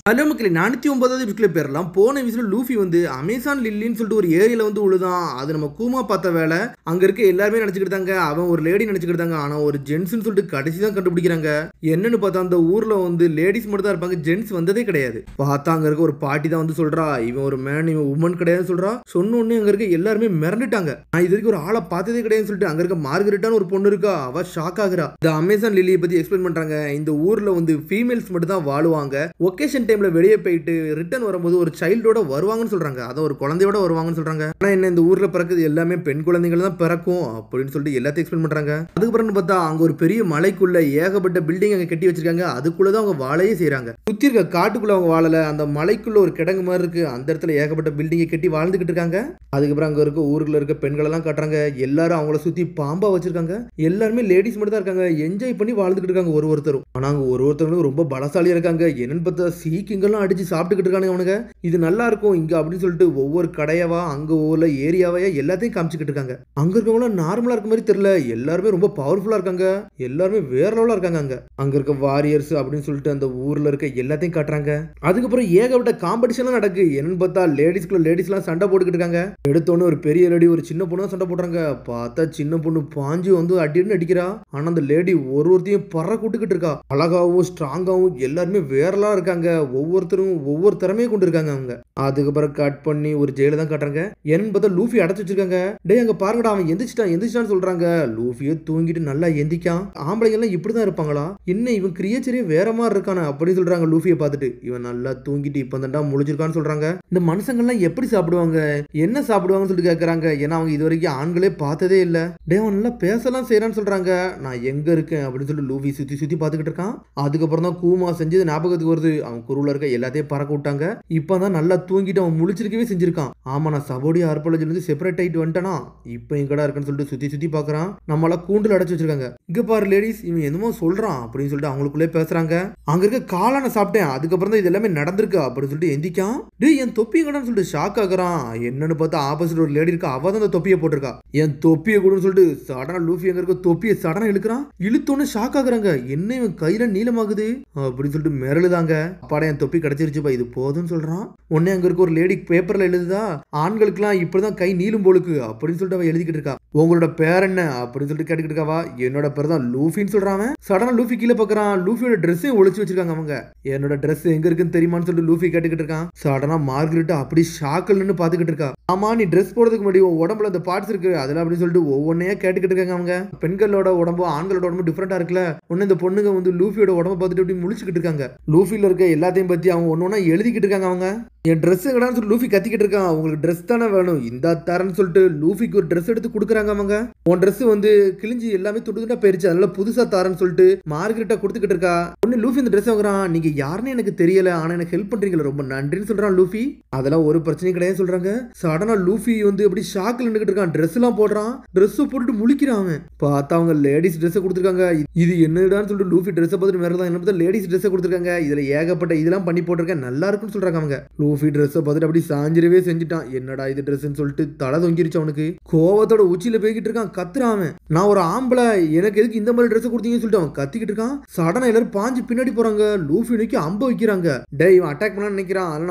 Hello மக்களே 409வது எபிசோட்ல பேரலாம். போன எபிசோட்ல லூஃபி வந்து அமேசான் லில்லின்னு சொல்லிட்டு ஒரு ஏரியால வந்து உழுதான். அது நம்ம கூமா பார்த்த வேலை. அங்க இருக்க எல்லாருமே நினைச்சுக்கிட்டாங்க அவன் ஒரு லேடி நினைச்சுக்கிட்டாங்க. ஆனா ஒரு ஜென்ஸ்னு சொல்லிட்டு கடைசி தான் கண்டுபிடிக்கிறாங்க. என்னன்னு பார்த்தா அந்த ஊர்ல வந்து லேடிஸ் மட்டும் தான் இருப்பாங்க, ஜென்ஸ் வந்ததே கிடையாது. பார்த்தா அங்க இருக்க ஒரு பாட்டி தான் வந்து சொல்றா இவன் ஒரு மேன், இவன் உமன் கிடையாதுன்னு சொல்றா. சொன்ன உடனே அங்க இருக்க எல்லாருமே மிரண்டுட்டாங்க. நான் இது வரைக்கும் ஒரு ஆளை பார்த்ததே கிடையாதுன்னு சொல்லிட்டு அங்க இருக்க மார்கரெட்டான ஒரு பொண்ணு இருக்கா, அவ ஷாக் ஆகுறா. இந்த அமேசான் லில்லியை பத்தி எக்ஸ்பிளைன் பண்றாங்க. இந்த ஊர்ல வந்து ஃபீமேல்ஸ் மட்டும் தான் வாழுவாங்க. ஒகேஷன் டைம்ல வெளியே போயிட்டு ரிட்டர்ன் வரும்போது ஒரு சைல்டோட வருவாங்கன்னு சொல்றாங்க. அத ஒரு குழந்தையோட வருவாங்கன்னு சொல்றாங்க. ஆனா என்ன இந்த ஊர்ல பிறக்குது எல்லாமே பெண் குழந்தைகள் தான் பிறக்கும் அப்படின்னு சொல்லிட்டு எல்லாத்தையும் எக்ஸ்பிளைன் பண்றாங்க. அதுக்கப்புறம் பார்த்தா அங்க ஒரு பெரிய மலைக்குள்ள ஏகப்பட்ட பில்டிங் அங்க கட்டி வச்சிருக்காங்க. அதுக்குள்ளதான் அவங்க வாழையே செய்யறாங்க. சுத்தி இருக்க காட்டுக்குள்ள அவங்க வாழல, அந்த மலைக்குள்ள ஒரு கிடங்கு மாதிரி இருக்கு. அந்த இடத்துல ஏகப்பட்ட பில்டிங்கை கட்டி வாழ்ந்துகிட்டு இருக்காங்க. அதுக்கப்புறம் அங்க இருக்க ஊர்ல இருக்க பெண்கள் எல்லாம் காட்டுறாங்க. எல்லாரும் அவங்கள சுத்தி பாம்பா வச்சிருக்காங்க. எல்லாருமே லேடிஸ் மட்டும் தான் இருக்காங்க. என்ஜாய் பண்ணி வாழ்ந்துகிட்டு இருக்காங்க ஒருத்தரும். ஆனா அங்க ஒருத்தரும் ரொம்ப பலசாலியா இருக்காங்க. என்னன்னு பார்த்தா சீக்கிங்கெல்லாம் அடிச்சு சாப்பிட்டுக்கிட்டு இருக்கானுங்க அவனுங்க. இது நல்லா இருக்கும் இங்க அப்படின்னு சொல்லிட்டு ஒவ்வொரு கடையவா அங்க ஒவ்வொரு ஏரியாவையா எல்லாத்தையும் காமிச்சுக்கிட்டு இருக்காங்க. அங்க இருக்கவங்க நார்மலா இருக்க மாதிரி தெரியல, எல்லாருமே ரொம்ப பவர்ஃபுல்லா இருக்காங்க. எல்லாருமே வேற லெவலா இருக்காங்க. அங்க இருக்க வாரியர்ஸ் அப்படின்னு சொல்லிட்டு அந்த ஊர்ல இருக்க எல்லாத்தையும் காட்டுறாங்க. அதுக்கப்புறம் ஏகப்பட்ட காம்படிஷன்லாம் நடக்கு. என்னன்னு பார்த்தா லேடிஸ்க்குள்ள லேடிஸ் எல்லாம் சண்டை போட்டுக்கிட்டு இருக்காங்க. எடுத்தோன்னு ஒரு பெரிய லேடி ஒரு சின்ன பொண்ணு சண்டை போடுறாங்க. பார்த்தா சின்ன பொண்ணு பாஞ்சு வந்து அடின்னு அடிக்கிறா. ஆனா அந்த லேடி ஒருத்தையும் பற கூட்டுக்கிட்டு இருக்கா. அழகாவும் ஸ்ட்ராங்காவும் எல்லாருமே வேறலாம் இருக்காங்க. ஒவ்வொருத்தரும் ஒவ்வொரு திறமையை கொண்டு இருக்காங்க அவங்க. அதுக்கப்புறம் கட் பண்ணி ஒரு ஜெயில தான் காட்டுறாங்க. என்னன்னு பார்த்தா லூஃபி அடைச்சு வச்சிருக்காங்க. டேய் அங்க பாருங்கடா அவன் எந்திரிச்சிட்டான்னு சொல்றாங்க. லூஃபியை தூங்கிட்டு நல்லா எந்திக்கான். ஆம்பளைங்க எல்லாம் இப்படிதான் இருப்பாங்களா, என்ன இவன் கிரியேச்சரே வேற மாதிரி இருக்கானே அப்படின்னு சொல்றாங்க. லூஃபியை பார்த்துட்டு இவன் நல்லா தூங்கிட்டு இப்ப தான்டா முழிச்சிருக்கான்னு சொல்றாங்க. இந்த மனுஷங்கள்லாம் எப்படி சாப்பிடுவாங்க, என்ன சாப்பிடுவாங்கன்னு சொல்லிட்டு கேட்கறாங்க. ஏன்னா அவங்க இது வரைக்கும் ஆண்களே பார்த்ததே இல்ல. டே அவன் நல்லா பேசலாம் செய்யறான்னு சொல்றாங்க. நான் எங்க இருக்கேன் அப்படின்னு சொல்லிட்டு லூஃபி சுத்தி சுத்தி பார்த்துக்கிட்டு இருக்கான். அதுக்கப்புறம் தான் கூமா செஞ்சது ஞாபகத்துக்கு வருது. அவன் குருவுல இருக்க எல்லாத்தையும் பறக்க விட்டாங்க. இப்பதான் நல்லா தூங்கிட்டு அவன் முழிச்சிருக்கவே செஞ்சிருக்கான். ஆமா நான் சபோடி ஆர்பாலஜில இருந்து செப்பரேட் ஆயிட்டு வந்துட்டானா, இப்போ எங்கடா இருக்குன்னு சொல்லிட்டு சுத்தி சுத்தி பாக்குறான். நம்மள கூண்டுல அடைச்சு வச்சிருக்காங்க. இங்க பாரு லேடிஸ் இவன் என்னமோ சொல்றான் அப்படின்னு சொல்லிட்டு அவங்களுக்குள்ளே பேசுறாங்க. அங்க இருக்க காளான சாப்பிட்டேன், அதுக்கப்புறம் தான் இது எல்லாமே நடந்திருக்கு அப்படின்னு சொல்லிட்டு எந்திக்கான். டேய் என் தொப்பி எங்கடான்னு சொல்லிட்டு ஷாக் ஆகுறான். என்னன்னு பார்த்தா ஆப்போசிட் ஒரு லேடி இருக்கா, அவ தான் அந்த தொப்பியை போட்டிருக்கா. என் தொப்பியை கூடன்னு சொல்லிட்டு சடனா லூஃபி அங்க இருக்க தொப்பியை சடனா இழுக்கிறான். இழுத்தோன்னு ஷாக் ஆகுறாங்க. என்ன இவன் கையில நீளமாகுது அப்படின்னு சொல்லிட்டு மிரளுதாங்க. அப்பாடா என் தொப்பி கிடைச்சிருச்சுப்பா இது போதும்னு சொல்றான். உடனே அங்க இருக்க ஒரு லேடி பேப்பர்ல எழுதுதா, ஆண்களுக்குலாம் இப்படிதான் கை நீளும் போலுக்கு அப்படின்னு சொல்லிட்டு அவ எழுதிக்கிட்டு இருக்கா. உங்களோட பேர் என்ன அப்படின்னு சொல்லிட்டு கேட்டுக்கிட்டு இருக்காவா. என்னோட பேர் தான் லூஃபின்னு சொல்றான். சடனா லூஃபி கீழே பாக்குறான். லூஃபியோட ட்ரெஸ்ஸையும் ஒளிச்சு வச்சிருக்காங்க அவங்க. என்னோட ட்ரெஸ் எங்க இருக்குன்னு தெரியுமான்னு சொல்லிட்டு லூஃபி கேட்டுக்கிட்டு இருக்கான். சடனா மார்கரெட் அப்படி ஷாக்கில் நின்று பாத்துக்கிட்டு இருக்கா. ஆமா நீ ட்ரெஸ் போடுறதுக்கு முன்னாடி உடம்புல அந்த பார்ட்ஸ் இருக்கு அதெல்லாம் அப்படின்னு சொல்லிட்டு ஒவ்வொன்னையா கேட்டுக்கிட்டு இருக்காங்க அவங்க. பெண்களோட உடம்பு ஆண்களோட உடம்பு டிஃபரெண்டா இருக்குல்ல. ஒன்னு இந்த பொண்ணுங்க வந்து லூஃபியோட உடம்பை பார்த்துட்டு அப்படி முழிச்சுக்கிட்டு இருக்காங்க. லூஃபில இருக்க எல்லாத்தையும் பத்தி அவங்க ஒன்னொன்னா எழுதிக்கிட்டு இருக்காங்க அவங்க. என் ட்ரெஸ் எங்கடான்னு சொல்லி லூஃபி கத்திக்கிட்டு இருக்கான். உங்களுக்கு ட்ரெஸ் தானே வேணும், இந்த தரன்னு சொல்லிட்டு லூஃபிக்கு ஒரு ட்ரெஸ் எடுத்து கொடுக்குறாங்க அவங்க. உன் ட்ரெஸ் வந்து கிழிஞ்சி எல்லாமே துண்டுதுண்டா போயிருச்சு, அதனால புதுசா தரேன்னு சொல்லிட்டு மார்கரெட்டா கொடுத்துக்கிட்டு இருக்கா. ஒன்னு லூஃபி இந்த ட்ரெஸ் வாங்குறான். நீங்க யாருன்னு எனக்கு தெரியல, ஆனா எனக்கு ஹெல்ப் பண்றீங்களா ரொம்ப நன்றின்னு சொல்றான் லூஃபி. அதெல்லாம் ஒரு பிரச்சனையும் கிடையாது சொல்றாங்க. சடனா லூஃபி வந்து அப்படி ஷாக்ல நின்னுக்கிட்டு இருக்கான். ட்ரெஸ் எல்லாம் போடுறான், ட்ரெஸ் போட்டுட்டு முழிக்கிறான். அவன் பார்த்தா அவங்க லேடிஸ் ட்ரெஸ் கொடுத்துருக்காங்க. இது என்னடான்னு சொல்லிட்டு லூஃபி ட்ரெஸ் பார்த்துட்டு மேல என்ன பார்த்தா லேடிஸ் ட்ரெஸ் கொடுத்துருக்காங்க. இதுல ஏகப்பட்ட இதெல்லாம் பண்ணி போட்டிருக்கேன், நல்லா இருக்குன்னு சொல்றாங்க அவங்க. லூஃபி ட்ரெஸ் பார்த்துட்டு அப்படி சாஞ்சிரவே செஞ்சுட்டான். என்னடா இது ட்ரெஸ்ன்னு சொல்லிட்டு தலை தொங்கிருச்சு அவனுக்கு. கோவத்தோட உச்சியில போய்கிட்டு இருக்கான். கத்துறான். நான் ஒரு ஆம்பளை, எனக்கு எதுக்கு இந்த மாதிரி ட்ரெஸ் கொடுத்தீங்கன்னு சொல்லிட்டு அவன் கத்திக்கிட்டு இருக்கான். சடனா எல்லாரும் பாஞ்சு பின்னாடி போறாங்க. லூஃபி நோக்கி அம்ப வைக்கிறாங்க. டே இவன் அட்டாக் பண்ண நினைக்கிறான், அதனால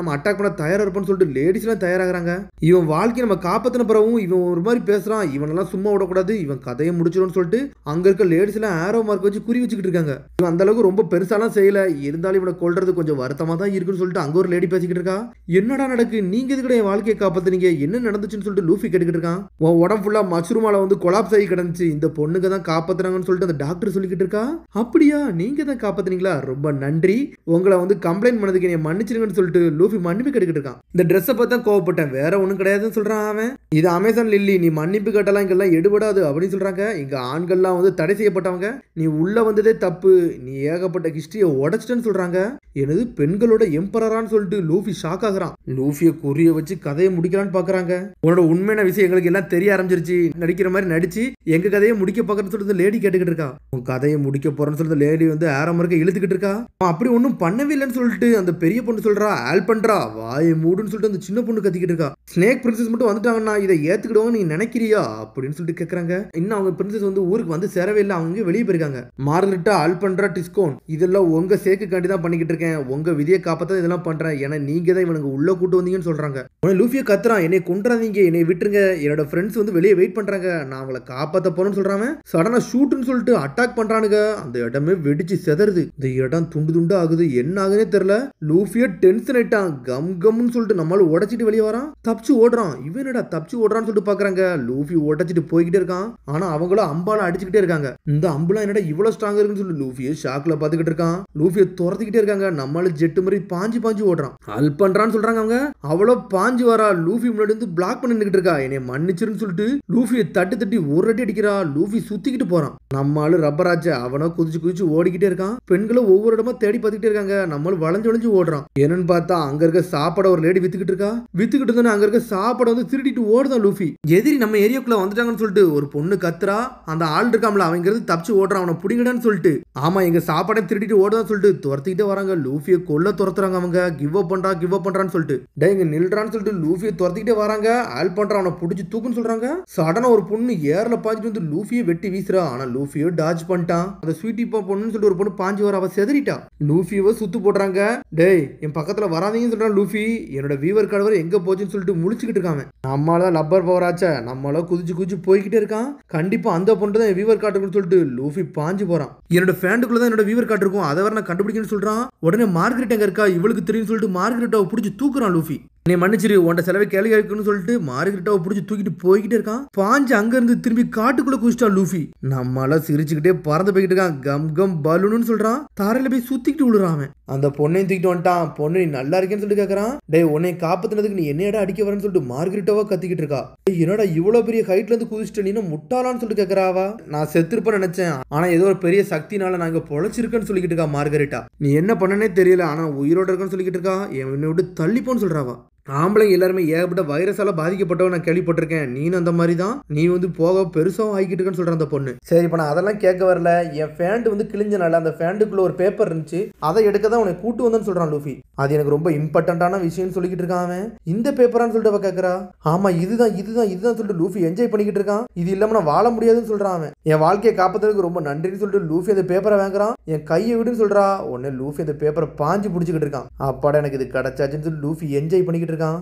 நம்ம அட்டாக் பண்ண தயாரா இருப்பான்னு சொல்லிட்டு லேடிஸ் எல்லாம் தயாராகிறாங்க. இவன் வாழ்க்கையை நம்ம காப்பாத்தின பிறகும் இவன் ஒரு மாதிரி பேசுறான். இவனெல்லாம் சும்மா விடக்கூடாது, இவன் கதையை முடிச்சிடும்னு சொல்லிட்டு அங்க இருக்க லேடிஸ் எல்லாம் ஆரோ மார்க் வச்சு குறி வச்சுக்கிட்டு இருக்காங்க. இவன் அந்த அளவுக்கு ரொம்ப பெருசாலாம் செய்யல, இருந்தாலும் இவனை கொல்றது கொஞ்சம் வருத்தமா தான் இருக்குன்னு சொல்லிட்டு அங்க ஒரு லேடி பேசிக்கிட்டு இருக்கா. என்னடா நடக்கு, நீங்க எதுக்கு என் வாழ்க்கையை காப்பாத்துனீங்க, என்ன நடந்துச்சுன்னு சொல்லிட்டு லூஃபி கேட்டுக்கிட்டு இருக்கான். உன் உடம்பு ஃபுல்லா மஷ்ரூமால வந்து கொலாப்ஸ் ஆகி கிடந்துச்சு, இந்த பொண்ணுங்க தான் காப்பாத்துறாங்கன்னு சொல்லிட்டு அந்த டாக்டர் சொல்லிக்கிட்டு இருக்கா. அப்படியா நீங்க தான் காப்பாத்துனீங்களா, ரொம்ப நன்றி, உங்களை வந்து கம்ப்ளைண்ட் பண்ணதுக்கு என்னை மன்னிச்சிருங்கன்னு சொல்லிட்டு லூஃபி மன்னிப்பு கேட்டுக்கிட்டு இருக்கான். இந்த ட்ரெஸ்ஸை பார்த்தா கோவப்பட்டேன், வேற ஒண்ணும் கிடையாதுன்னு சொல்றான் அவன். இது அமேசான் லில்லி, நீ மன்னிப்பு கேட்டலாம் இங்கெல்லாம் எடுபடாது அப்படின்னு சொல்றாங்க. இங்க ஆண்கள்லாம் வந்து தடை செய்யப்பட்டவங்க, நீ உள்ள வந்ததே தப்பு, நீ ஏகப்பட்ட ஹிஸ்டரியை உடைச்சிட்டேன்னு சொல்றாங்க. எனது பெண்களோட எம்பரரான்னு சொல்லிட்டு லூஃபி ஷாக் ஷாக் ஆகுறான். லூஃபியை குறிய வச்சு கதையை முடிக்கலான்னு பாக்குறாங்க. உன்னோட உண்மையான விஷயம் எங்களுக்கு எல்லாம் தெரிய ஆரம்பிச்சிருச்சு, நடிக்கிற மாதிரி நடிச்சு எங்க கதையை முடிக்க பாக்குறேன்னு சொல்லிட்டு லேடி கேட்டுக்கிட்டு இருக்கா. உன் கதையை முடிக்க போறேன்னு சொல்லிட்டு லேடி வந்து ஆரம்பருக்கு இழுத்துக்கிட்டு இருக்கா. அப்படி ஒன்னும் பண்ணவே இல்லைன்னு சொல்லிட்டு அந்த பெரிய பொண்ணு சொல்றா, ஆல் பண்றா வாயை மூடுன்னு சொல்லிட்டு அந்த சின்ன பொண்ணு கத்திக்கிட்டு இருக்கா. ஸ்னேக் பிரின்சஸ் மட்டும் வந்துட்டாங்கன்னா இதை ஏத்துக்கிடுவாங்க நீ நினைக்கிறியா அப்படின்னு சொல்லிட்டு கேக்குறாங்க. இன்னும் அவங்க பிரின்சஸ் வந்து ஊருக்கு வந்து சேரவே இல்லை, அவங்க வெளியே போயிருக்காங்க. மார்கரெட்டா, ஆல் பண்றா, டிஸ்கோன் இதெல்லாம் உங்க சேக்குக்காண்டி தான் பண்ணிக்கிட்டு இருக்கேன், உங்க விதியை காப்பாத்த இதெல்லாம் பண்றேன், ஏன்னா நீங்க தான் இவனுக்கு உள்ள கூட்டு வந்தீங்கன்னு சொல்றாங்க. லூஃபியை கத்துறான், என்னை கொன்றாதீங்க, என்னை விட்டுருங்க, என்னோட ஃப்ரெண்ட்ஸ் வந்து வெளியே வெயிட் பண்றாங்க, நான் அவங்களை காப்பாத்த போறேன்னு சொல்றாங்க. சடனா ஷூட்னு சொல்லிட்டு அட்டாக் பண்றானுங்க. அந்த இடமே வெடிச்சு செதறுது, இந்த இடம் துண்டு துண்டு ஆகுது, என்ன ஆகுதுன்னே தெரியல. லூஃபியா டென்ஷன் ஆயிட்டான், கம் கம்னு சொல்லிட்டு நம்மளால உடைச்சிட்டு வெளியே வரான், தப்பிச்சு ஓடுறான். இவன் என்னடா தப்பிச்சு ஓடுறான்னு சொல்லிட்டு பாக்குறாங்க. லூஃபி உடைச்சிட்டு போய்கிட்டே இருக்கான், ஆனா அவங்களும் அம்பால அடிச்சுக்கிட்டே இருக்காங்க. இந்த அம்புலாம் என்னடா இவ்வளவு ஸ்ட்ராங்கா இருக்குன்னு சொல்லி லூஃபியை ஷாக்ல பாத்துக்கிட்டு இருக்கான். லூஃபியை துரத்திக்கிட்டே இருக்காங்க, நம்மளால ஜெட்டு மாதிரி பாஞ்சு பாஞ்சு ஓடுறான். ஆல் பண்றான்னு சொல்றாங்க அவங்க, அவ்வளவு பாஞ்சு வரா. லூஃபி முன்னாடி வந்து பிளாக் பண்ணி நின்னுட்டு இருக்கா, என்னை மன்னிச்சிருன்னு சொல்லிட்டு லூஃபியை தட்டி தட்டி ஒரு அடி அடிக்கிறா. லூஃபி சுத்திக்கிட்டு போறான். நம்மளால ரப்பராஜ அவனை குதிச்சு குதிச்சு ஓடிக்கிட்டே இருக்கான். பெண்களும் ஒவ்வொரு இடமா தேடி பார்த்துக்கிட்டே இருக்காங்க, நம்மளும் வளைஞ்சு வளைஞ்சு ஓடுறான். என்னன்னு பார்த்தா அங்க இருக்க சாப்பாட ஒரு லேடி வித்துக்கிட்டு இருக்கா. வித்துக்கிட்டு இருந்தா அங்க இருக்க சாப்பாட வந்து திருடிட்டு ஓடுதான் லூஃபி. எதிரி நம்ம ஏரியாக்குள்ள வந்துட்டாங்கன்னு சொல்லிட்டு ஒரு பொண்ணு கத்துறா. அந்த ஆள் இருக்காமல அவங்க இருந்து தப்பிச்சு ஓடுறான், அவனை பிடிங்கடான்னு சொல்லிட்டு. ஆமா எங்க சாப்பாடை திருடிட்டு ஓடுதான் சொல்லிட்டு துரத்திக்கிட்டே வராங்க. லூஃபியை கொல்ல துரத்துறாங்க அவங்க. கிவ் அப் பண்றான்னு சொல்லிட்டு, டே இங்க நில்றான்னு சொல்லிட்டு லூஃபியை துரத்திக்கிட்டே வராங்க. ஆல் பண்றான், அவனை பிடிச்சி தூக்குன்னு சொல்றாங்க. சடனா ஒரு பொண்ணு ஏர்ல பாஞ்சிட்டு வந்து லூஃபியை வெட்டி வீசுறா. ஆனா லூஃபியோ டாஜ் பண்ணிட்டான். அந்த ஸ்வீட்டி பொண்ணுன்னு சொல்லிட்டு ஒரு பொண்ணு பாஞ்சு வர, அவ செதறிட்டா. லூஃபியோ சுத்து போடுறாங்க. டேய் என் பக்கத்துல வராதீங்கன்னு சொல்றான் லூஃபி. என்னோட வீவர் கார்டு எங்க போச்சுன்னு சொல்லிட்டு முழிச்சுக்கிட்டு இருக்காங்க. நம்மளால லப்பர் பவராச்சா, நம்மள குதிச்சு குதிச்சு போய்கிட்டே இருக்கான். கண்டிப்பா அந்த பொண்ணு தான் வீவர் கார்டு இருக்குன்னு சொல்லிட்டு லூஃபி பாஞ்சு போறான். என்னோட ஃபேண்டுக்குள்ள தான் என்னோட வீவர் கார்டு இருக்கும், அதை வர நான் கண்டுபிடிக்கணும்னு சொல்றான். உடனே மார்கரெட் எங்க இருக்கா, இவளுக்கு தெரியும் சொல்லிட்டு மார்கரெட்டாவை பிடிச்சி தூக்குறான் லூஃபி. நீ மன்னிச்சிரு, உன்ட செலவை கேள்வி கேட்கணும்னு சொல்லிட்டு மார்கரெட்டாவை பிடிச்சி தூக்கிட்டு போய்கிட்டே இருக்கான். பாஞ்சு அங்க இருந்து திரும்பி காட்டுக்குள்ள குதிச்சிட்டான் லூஃபி. நம்மளால சிரிச்சுக்கிட்டே பறந்து போய்கிட்டு இருக்கான். கம் கம் பலூன்னு சொல்றான். தாரையில போய் சுத்திக்கிட்டு விழுறான். அந்த பொண்ணையும் தூக்கிட்டு வந்துட்டான். பொண்ணு நீ நல்லா இருக்கேன்னு சொல்லிட்டு கேட்கறான். டே உன்னை காப்பாத்தினதுக்கு நீ என்னடா அடிக்க வரேன்னு சொல்லிட்டு மார்கரெட்டாவா கத்திக்கிட்டு இருக்கா. என்னடா இவ்வளவு பெரிய ஹைட்ல இருந்து குதிச்சிட்டு நீ முட்டாளான்னு சொல்லிட்டு கேட்கறாவா. நான் செத்துருப்பேன்னு நினைச்சேன், ஆனா ஏதோ ஒரு பெரிய சக்தினால நான் இங்க பொழைச்சிருக்கேன்னு சொல்லிக்கிட்டு இருக்கா மார்கரெட்டா. நீ என்ன பண்ணனே தெரியல, ஆனா உயிரோட இருக்கன்னு சொல்லிக்கிட்டு இருக்கா. என்னை விட்டு தள்ளிப்போன்னு சொல்றாவா. ஆம்பளைங்க எல்லாருமே ஏகப்பட்ட வைரஸால பாதிக்கப்பட்டவன் நான் கேள்விப்பட்டிருக்கேன், நீனும் அந்த மாதிரி தான், நீ வந்து போக பெருசாகவும் ஆகிக்கிட்டு இருக்கன்னு சொல்ற அந்த பொண்ணு. சரி இப்ப நான் அதெல்லாம் கேட்க வரல, என் ஃபேண்ட் வந்து கிழிஞ்சனால அந்த ஃபேண்டுக்குள்ள ஒரு பேப்பர் இருந்துச்சு, அதை எடுக்க தான் உன்னை கூட்டு வந்தேன்னு சொல்றான் லூஃபி. அது எனக்கு ரொம்ப இம்பார்ட்டன்டான விஷயம்னு சொல்லிக்கிட்டு இருக்கான் அவன். இந்த பேப்பரான்னு சொல்லிட்டு அவ கேட்கறா. ஆமா இதுதான் சொல்லிட்டு லூஃபி என்ஜாய் பண்ணிக்கிட்டு இருக்கான். இது இல்லாம நான் வாழ முடியாதுன்னு சொல்றான் அவன். என் வாழ்க்கையை காப்பாத்துறதுக்கு ரொம்ப நன்றின்னு சொல்லிட்டு லூஃபி அந்த பேப்பரை வாங்குறான். என் கையை விடுன்னு சொல்றா. உடனே லூஃபி அந்த பேப்பரை பாஞ்சு பிடிச்சிக்கிட்டு இருக்கான். அப்பாடா எனக்கு இது கிடைச்சாச்சுன்னு சொல்லி லூஃபி என்ஜாய் பண்ணிக்கிட்டு இருக்கான்.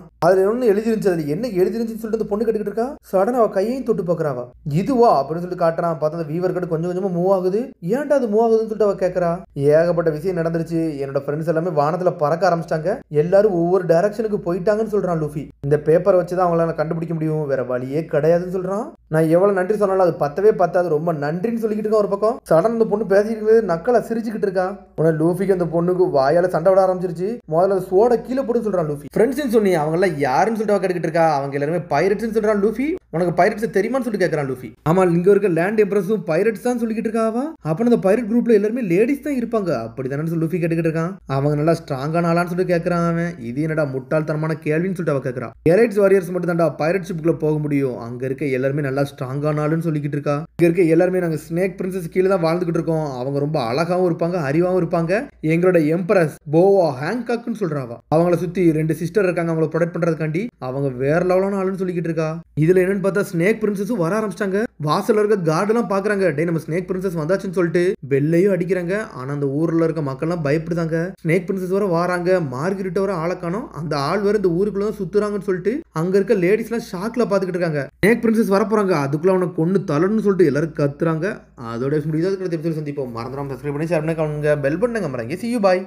அதுல ஒண்ணு எழுதிருந்துச்சு, அது என்ன எழுதிருந்துச்சுன்னு சொல்லிட்டு அந்த பொண்ணு கட்டிக்கிட்டு இருக்கா. சடனா அவ கையையும் தொட்டு பாக்குறாவா. இதுவா அப்படின்னு சொல்லிட்டு காட்டுறான். பார்த்தா அந்த வீவர் கார்டு கொஞ்சம் கொஞ்சமா மூவ் ஆகுது. ஏன்டா அது மூவ் ஆகுதுன்னு சொல்லிட்டு அவ கேட்கறா. ஏகப்பட்ட விஷயம் நடந்துருச்சு, என்னோட ஃப்ரெண்ட்ஸ் எல்லாமே வானத்துல பறக்க ஆரம்பிச்சிட்டாங்க, எல்லாரும் ஒவ்வொரு டைரக்ஷனுக்கு போயிட்டாங்கன்னு சொல்றான் லூஃபி. இந்த பேப்பரை வச்சுதான் அவங்களால கண்டுபிடிக்க முடியும், வேற வழியே கிடையாதுன்னு சொல்றான். நான் எவ்வளவு நன்றி சொன்னாலும் அது பத்தவே பத்தாது, ரொம்ப நன்றின்னு சொல்லிக்கிட்டு இருக்கா ஒரு பக்கம். சடன் அந்த பொண்ணு பேசிக்கிட்டு நக்கலா சிரிச்சுக்கிட்டு இருக்கா. உடனே லூஃபிக்கு அந்த பொண்ணுக்கு வாயால சண்டை விட ஆரம்பிச்சிருச்சு. முதல்ல சோட கீழே போட்டு சொல்றான் லூஃபி. ஃப்ரெண்ட்ஸ் சொன்னி அவங்க எல்லாம் யாருன்னு சொல்லிட்டு கேட்டுக்கிட்டு இருக்கா. அவங்க எல்லாருமே பைரட்ஸ் சொல்றான் லூஃபி. உனக்கு பைரட்ஸ் தெரியுமான்னு சொல்லிட்டு கேட்கறான் லூஃபி. ஆமா இங்க இருக்க லேண்ட் எம்ப்ரஸும் பைரட்ஸ் தான் சொல்லிக்கிட்டு இருக்காவா. அப்ப அந்த பைரட் குரூப்ல எல்லாருமே லேடிஸ் தான் இருப்பாங்க அப்படிதானே சொல்லி லூஃபி கேட்டுக்கிட்டு இருக்கான். அவங்க நல்லா ஸ்ட்ராங்கான ஆளான்னு சொல்லிட்டு கேட்கறான் அவன். இது என்னடா முட்டாள்தனமான கேள்வின்னு சொல்லிட்டு அவ கேட்கறான். எலைட்ஸ் வாரியர்ஸ் மட்டும் தான்டா பைரட் ஷிப்குள்ள போக முடியும், அங்க இருக்க எல்லாருமே நல்லா ஸ்ட்ராங்கான ஆளுன்னு சொல்லிக்கிட்டு இருக்கா. இங்க இருக்க எல்லாருமே நாங்க ஸ்னேக் பிரின்சஸ் கீழே தான் வாழ்ந்துகிட்டு இருக்கோம், அவங்க ரொம்ப அழகாவும் இருப்பாங்க அறிவாவும் இருப்பாங்க, எங்களோட எம்பரஸ் போவா ஹேங்காக்னு சொல்றாவா. அவங்கள சுத்தி 2 சிஸ்டர் இருக்காங்க, அவங்கள ப்ரொடெக்ட் பண்றதுக்காண்டி. அவங்க வேற லெவலான ஆளுன்னு சொல்லிக்கிட்டு இருக்கா. இதுல என்னன்னு பார்த்தா ஸ்னேக் பிரின்சஸும் வர ஆரம்பிச்சிட்டாங்க. வாசல்ல இருக்க கார்டு எல்லாம் பாக்குறாங்க. டே நம்ம ஸ்னேக் பிரின்சஸ் வந்தாச்சுன்னு சொல்லிட்டு பெல்லையும் அடிக்கிறாங்க. ஆனா அந்த ஊர்ல இருக்க மக்கள் எல்லாம் பயப்படுதாங்க. ஸ்னேக் பிரின்சஸ் வர வாராங்க, மார்கரெட் வர ஆளை காணோம், அந்த ஆள் வேற இந்த ஊருக்குள்ள தான் சுத்துறாங்கன்னு சொல்லிட்டு அங்க இருக்க லேடிஸ் எல்லாம் ஷாக்ல பாத்துக்கிட்டு இருக்காங்க. ஸ்னேக் பிரின்சஸ் வர போறாங்க, அதுக்குள்ள அவனை கொன்னு தலன்னு சொல்லிட்டு எல்லாரும் கத்துறாங்க. அதோட முடியாது சந்திப்போம். மறந்துடாம சப்ஸ்கிரைப் பண்ணி ஷேர் பண்ணுங்க, பெல் பண்ணுங்க. see you bye.